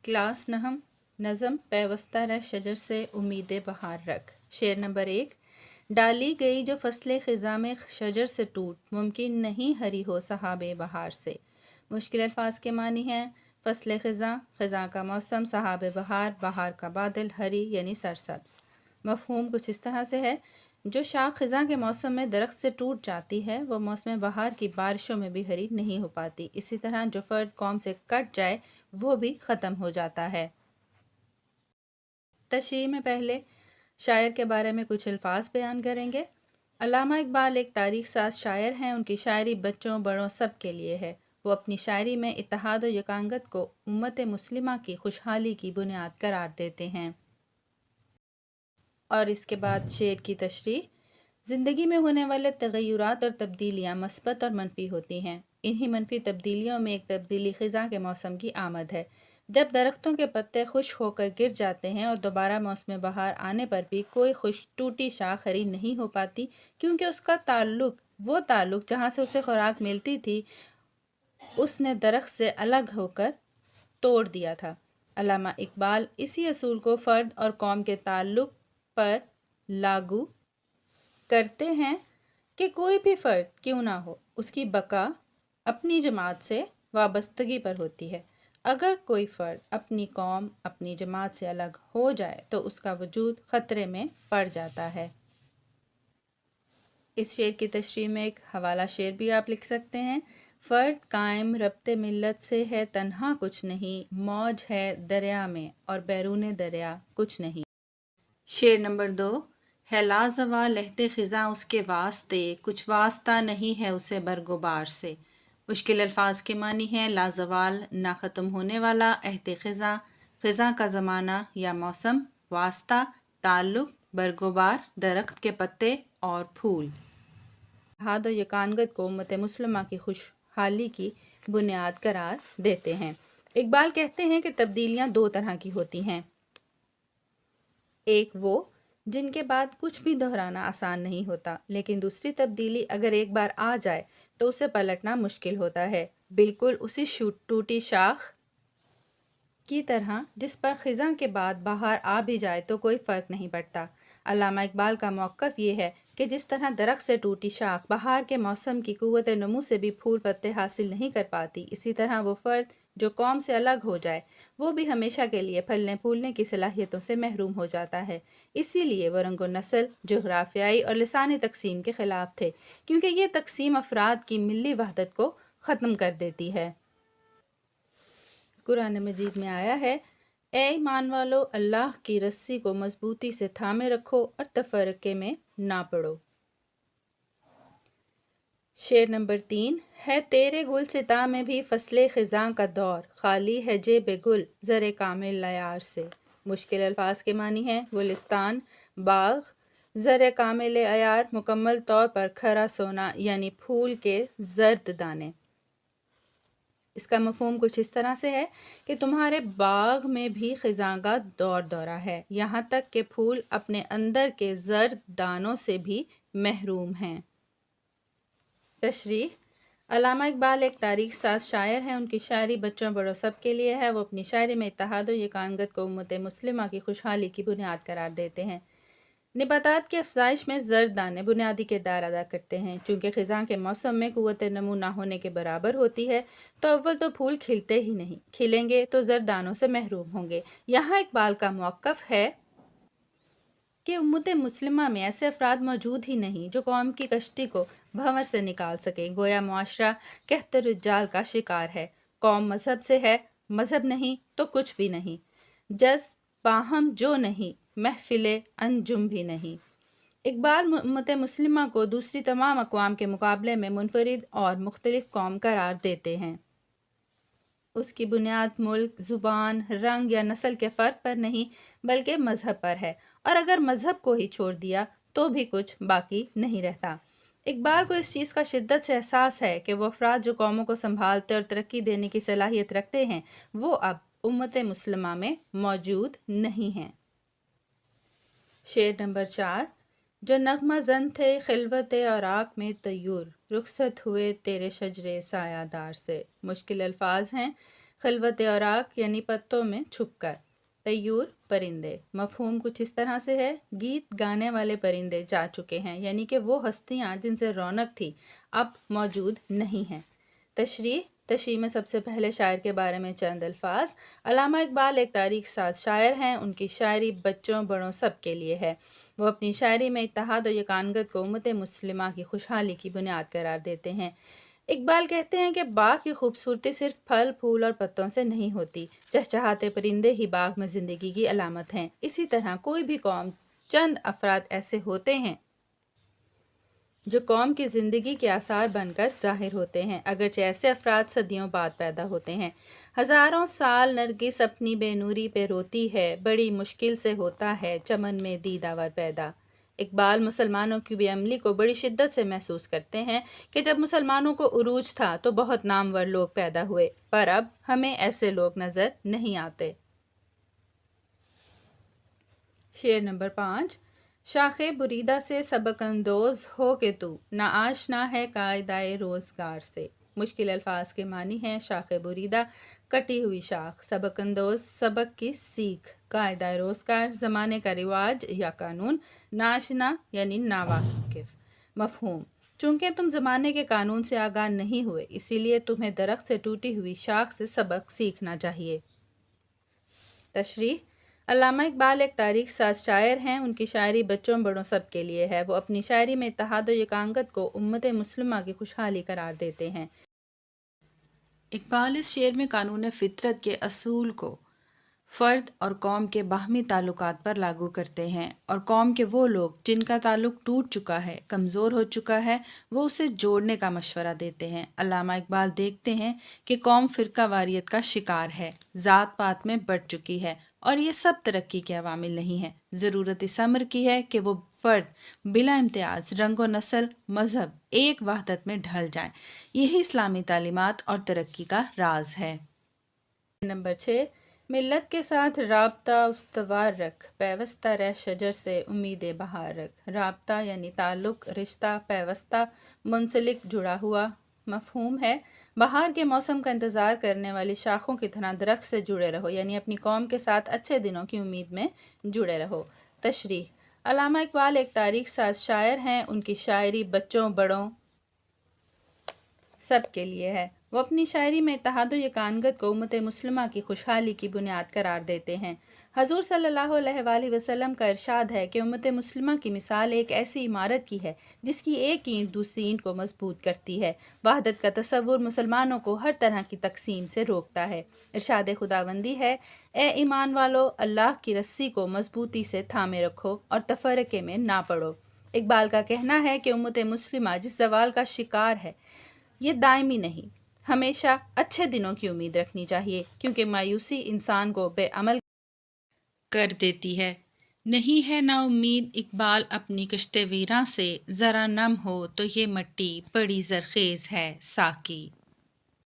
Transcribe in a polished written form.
Class نہم نظم پیوستہ رہ شجر سے امید بہار رکھ۔ شعر نمبر 1۔ ڈالی گئی جو فصل خزاں میں شجر سے ٹوٹ، ممکن نہیں ہری ہو سحاب بہار سے۔ مشکل الفاظ کے معنی ہیں فصل خزاں، خزاں کا موسم، سحاب بہار، بہار کا بادل، ہری یعنی سرسبز۔ مفہوم کچھ اس طرح سے ہے، جو شاخ خزاں کے موسم میں درخت سے ٹوٹ جاتی ہے وہ موسم بہار کی بارشوں میں بھی ہری نہیں ہو پاتی۔ اسی طرح جو فرد قوم سے کٹ جائے وہ بھی ختم ہو جاتا ہے۔ تشریح میں پہلے شاعر کے بارے میں کچھ الفاظ بیان کریں گے۔ علامہ اقبال ایک تاریخ ساز شاعر ہیں۔ ان کی شاعری بچوں بڑوں سب کے لیے ہے۔ وہ اپنی شاعری میں اتحاد و یکانگت کو امت مسلمہ کی خوشحالی کی بنیاد قرار دیتے ہیں۔ اور اس کے بعد شعر کی تشریح۔ زندگی میں ہونے والے تغیرات اور تبدیلیاں مثبت اور منفی ہوتی ہیں۔ انہی منفی تبدیلیوں میں ایک تبدیلی خزاں کے موسم کی آمد ہے، جب درختوں کے پتے خشک ہو کر گر جاتے ہیں اور دوبارہ موسم بہار آنے پر بھی کوئی ٹوٹی شاخ ہری نہیں ہو پاتی، کیونکہ اس کا وہ تعلق جہاں سے اسے خوراک ملتی تھی اس نے درخت سے الگ ہو کر توڑ دیا تھا۔ علامہ اقبال اسی اصول کو فرد اور قوم کے تعلق پر لاگو کرتے ہیں کہ کوئی بھی فرد کیوں نہ ہو، اس کی بقا اپنی جماعت سے وابستگی پر ہوتی ہے۔ اگر کوئی فرد اپنی قوم، اپنی جماعت سے الگ ہو جائے تو اس کا وجود خطرے میں پڑ جاتا ہے۔ اس شعر کی تشریح میں ایک حوالہ شعر بھی آپ لکھ سکتے ہیں۔ فرد قائم ربط ملت سے ہے تنہا کچھ نہیں، موج ہے دریا میں اور بیرون دریا کچھ نہیں۔ شعر نمبر 2۔ ہے لازوال لہد خزاں اس کے واسطے، کچھ واسطہ نہیں ہے اسے برگبار سے۔ مشکل الفاظ کے معنی ہیں لازوال نہ ختم ہونے والا، عہد خزاں خزاں کا زمانہ یا موسم، واسطہ تعلق، برگبار درخت کے پتے اور پھول۔ اتحاد و یکانگت کو امت مسلمہ کی خوشحالی کی بنیاد قرار دیتے ہیں۔ اقبال کہتے ہیں کہ تبدیلیاں دو طرح کی ہوتی ہیں، ایک وہ جن کے بعد کچھ بھی دہرانا آسان نہیں ہوتا، لیکن دوسری تبدیلی اگر ایک بار آ جائے تو اسے پلٹنا مشکل ہوتا ہے، بالکل اسی ٹوٹی شاخ کی طرح جس پر خزاں کے بعد بہار آ بھی جائے تو کوئی فرق نہیں پڑتا۔ علامہ اقبال کا موقف یہ ہے کہ جس طرح درخت سے ٹوٹی شاخ بہار کے موسم کی قوت نمو سے بھی پھول پتے حاصل نہیں کر پاتی، اسی طرح وہ فرد جو قوم سے الگ ہو جائے وہ بھی ہمیشہ کے لیے پھلنے پھولنے کی صلاحیتوں سے محروم ہو جاتا ہے۔ اسی لیے وہ رنگ و نسل، جغرافیائی اور لسانی تقسیم کے خلاف تھے، کیونکہ یہ تقسیم افراد کی ملی وحدت کو ختم کر دیتی ہے۔ قرآن مجید میں آیا ہے، اے ایمان والو اللہ کی رسی کو مضبوطی سے تھامے رکھو اور تفرقے میں نہ پڑو۔ شعر نمبر 3۔ ہے تیرے گلستاں میں بھی فصل خزاں کا دور، خالی ہے جیب گل زر کامل عیار سے۔ مشکل الفاظ کے معنی ہیں گلستان باغ، زر کامل عیار مکمل طور پر کھرا سونا یعنی پھول کے زرد دانے۔ اس کا مفہوم کچھ اس طرح سے ہے کہ تمہارے باغ میں بھی خزاں کا دور دورہ ہے، یہاں تک کہ پھول اپنے اندر کے زرد دانوں سے بھی محروم ہیں۔ تشریح۔ علامہ اقبال ایک تاریخ ساز شاعر ہیں۔ ان کی شاعری بچوں بڑوں سب کے لیے ہے۔ وہ اپنی شاعری میں اتحاد و یکانگت کو امت مسلمہ کی خوشحالی کی بنیاد قرار دیتے ہیں۔ نباتات کی افزائش میں زرد دانے بنیادی کردار ادا کرتے ہیں۔ چونکہ خزاں کے موسم میں قوت نمو نہ ہونے کے برابر ہوتی ہے تو اول تو پھول کھلتے ہی نہیں، کھلیں گے تو زرد دانوں سے محروم ہوں گے۔ یہاں اقبال کا موقف ہے کہ امت مسلمہ میں ایسے افراد موجود ہی نہیں جو قوم کی کشتی کو بھنور سے نکال سکیں۔ گویا معاشرہ قحط رجال کا شکار ہے۔ قوم مذہب سے ہے، مذہب نہیں تو کچھ بھی نہیں، جذب باہم جو نہیں، محفل انجم بھی نہیں۔ اقبال امت مسلمہ کو دوسری تمام اقوام کے مقابلے میں منفرد اور مختلف قوم قرار دیتے ہیں۔ اس کی بنیاد ملک، زبان، رنگ یا نسل کے فرق پر نہیں بلکہ مذہب پر ہے، اور اگر مذہب کو ہی چھوڑ دیا تو بھی کچھ باقی نہیں رہتا۔ اقبال کو اس چیز کا شدت سے احساس ہے کہ وہ افراد جو قوموں کو سنبھالتے اور ترقی دینے کی صلاحیت رکھتے ہیں وہ اب امت مسلمہ میں موجود نہیں ہیں۔ شعر نمبر 4۔ جو نغمہ زن تھے خلوت اوراق میں طیور، رخصت ہوئے تیرے شجر سایہ دار سے۔ مشکل الفاظ ہیں۔ خلوت اوراق یعنی پتوں میں چھپ کر۔ طیور پرندے، مفہوم کچھ اس طرح سے ہے، گیت گانے والے پرندے جا چکے ہیں، یعنی کہ وہ ہستیاں جن سے رونق تھی اب موجود نہیں ہیں۔ تشریح میں سب سے پہلے شاعر کے بارے میں چند الفاظ۔ علامہ اقبال ایک تاریخ ساز شاعر ہیں، ان کی شاعری بچوں بڑوں سب کے لیے ہے۔ وہ اپنی شاعری میں اتحاد و یکانگت کو امت مسلمہ کی خوشحالی کی بنیاد قرار دیتے ہیں۔ اقبال کہتے ہیں کہ باغ کی خوبصورتی صرف پھل پھول اور پتوں سے نہیں ہوتی، چہچہاتے پرندے ہی باغ میں زندگی کی علامت ہیں۔ اسی طرح کوئی بھی قوم، چند افراد ایسے ہوتے ہیں جو قوم کی زندگی کے آثار بن کر ظاہر ہوتے ہیں، اگرچہ ایسے افراد صدیوں بعد پیدا ہوتے ہیں۔ ہزاروں سال نرگس اپنی بے نوری پہ روتی ہے، بڑی مشکل سے ہوتا ہے چمن میں دیدہ ور پیدا۔ اقبال مسلمانوں کی بے عملی کو بڑی شدت سے محسوس کرتے ہیں کہ جب مسلمانوں کو عروج تھا تو بہت نامور لوگ پیدا ہوئے، پر اب ہمیں ایسے لوگ نظر نہیں آتے۔ شعر نمبر 5۔ شاخ بریدہ سے سبق اندوز ہو کہ تو نا آشنا ہے قاعدۂ روزگار سے۔ مشکل الفاظ کے معنی ہیں شاخ بریدہ کٹی ہوئی شاخ، سبق اندوز سبق کی سیکھ، قاعدۂ روزگار زمانے کا رواج یا قانون، ناشنا یعنی ناواقف۔ مفہوم، چونکہ تم زمانے کے قانون سے آگاہ نہیں ہوئے اسی لیے تمہیں درخت سے ٹوٹی ہوئی شاخ سے سبق سیکھنا چاہیے۔ تشریح، علامہ اقبال ایک تاریخ ساز شاعر ہیں، ان کی شاعری بچوں بڑوں سب کے لیے ہے۔ وہ اپنی شاعری میں اتحاد و یکانگت کو امت مسلمہ کی خوشحالی قرار دیتے ہیں۔ اقبال اس شعر میں قانون فطرت کے اصول کو فرد اور قوم کے باہمی تعلقات پر لاگو کرتے ہیں، اور قوم کے وہ لوگ جن کا تعلق ٹوٹ چکا ہے، کمزور ہو چکا ہے، وہ اسے جوڑنے کا مشورہ دیتے ہیں۔ علامہ اقبال دیکھتے ہیں کہ قوم فرقہ واریت کا شکار ہے، ذات پات میں بٹ چکی ہے، اور یہ سب ترقی کے عوامل نہیں ہیں۔ ضرورت اس امر کی ہے کہ وہ فرد بلا امتیاز رنگ و نسل مذہب ایک وحدت میں ڈھل جائیں، یہی اسلامی تعلیمات اور ترقی کا راز ہے۔ نمبر 6۔ ملت کے ساتھ رابطہ استوار رکھ، پیوستہ رہ شجر سے امید بہار رکھ۔ رابطہ یعنی تعلق، رشتہ، پیوستہ منسلک جڑا ہوا۔ مفہوم ہے بہار کے موسم کا انتظار کرنے والی شاخوں کی طرح درخت سے جڑے رہو، یعنی اپنی قوم کے ساتھ اچھے دنوں کی امید میں جڑے رہو۔ تشریح، علامہ اقبال ایک تاریخ ساز شاعر ہیں، ان کی شاعری بچوں بڑوں سب کے لیے ہے۔ وہ اپنی شاعری میں اتحاد و یکانگت کو امت مسلمہ کی خوشحالی کی بنیاد قرار دیتے ہیں۔ حضور صلی اللہ علیہ وآلہ وسلم کا ارشاد ہے کہ امت مسلمہ کی مثال ایک ایسی عمارت کی ہے جس کی ایک اینٹ دوسری اینٹ کو مضبوط کرتی ہے۔ وحدت کا تصور مسلمانوں کو ہر طرح کی تقسیم سے روکتا ہے۔ ارشاد خداوندی ہے، اے ایمان والو، اللہ کی رسی کو مضبوطی سے تھامے رکھو اور تفرقے میں نہ پڑو۔ اقبال کا کہنا ہے کہ امت مسلمہ جس زوال کا شکار ہے یہ دائمی نہیں، ہمیشہ اچھے دنوں کی امید رکھنی چاہیے، کیونکہ مایوسی انسان کو بے عمل کر دیتی ہے۔ نہیں ہے نا امید اقبال اپنی کشت ویراں سے، ذرا نم ہو تو یہ مٹی بڑی زرخیز ہے ساقی۔